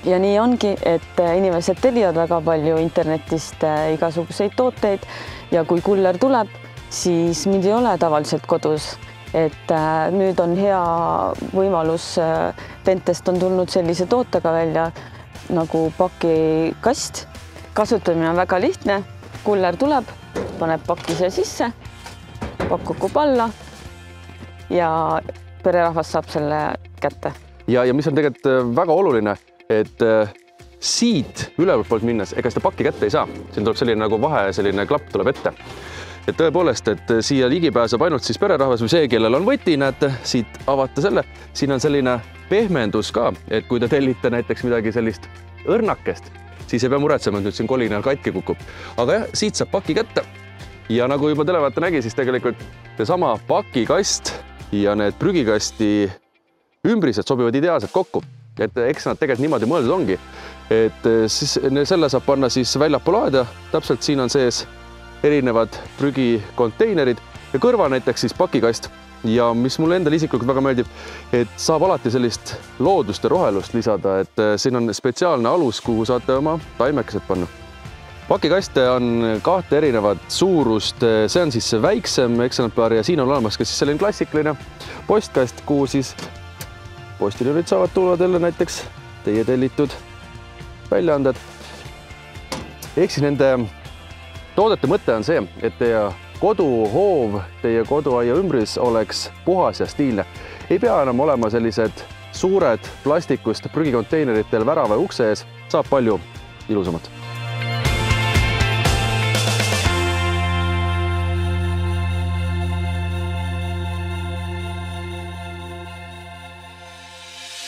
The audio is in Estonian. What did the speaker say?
Ja nii ongi, et inimesed tellivad väga palju internetist igasuguseid tooteid ja kui kuller tuleb, siis mind ei ole tavaliselt kodus. Et nüüd on hea võimalus, Pentest on tulnud sellise tootega välja nagu pakikast. Kasutamine on väga lihtne, kuller tuleb, paneb paki siia sisse, pakk kukub alla ja pererahvas saab selle kätte. Ja mis on tegelikult väga oluline, et siit ülevalt poolt minnes, ega seda pakki kätte ei saa. Siin tuleb selline nagu vahe, selline klapp tuleb ette. Et tõepoolest, et siia ligi pääseb ainult siis pererahvas või see, kellel on võti, näete, siit avata selle. Siin on selline pehmendus ka, et kui te tellite näiteks midagi sellist õrnakest, siis ei pea muretsema, et nüüd siin kolinal katki kukub. Aga jah, siit saab paki kätte. Ja nagu juba televaata nägi, siis tegelikult seesama pakikast ja need prügikasti ümbrised sobivad ideaalselt kokku. Et eks nad tegelikult niimoodi mõeldud ongi, et siis selle saab panna siis väljapool aeda. Täpselt siin on sees erinevad prügikonteinerid ja kõrval näiteks siis pakikast. Ja mis mulle endal isiklikult väga meeldib, et saab alati sellist loodust ja rohelust lisada, et siin on spetsiaalne alus, kuhu saate oma taimekesed panna. Pakikaste on 2 erinevat suurust, see on siis väiksem eksemplar ja siin on olemas ka siis selline klassikaline postkast, kuhu siis postiljonid saavad tulla teile näiteks teie tellitud väljaanded. Ehk siis nende toodete mõte on see, et teie koduhoov, teie koduaia ümbris oleks puhas ja stiilne. Ei pea enam olema sellised suured plastikust prügikonteineritel värava ukse ees, saab palju ilusamad.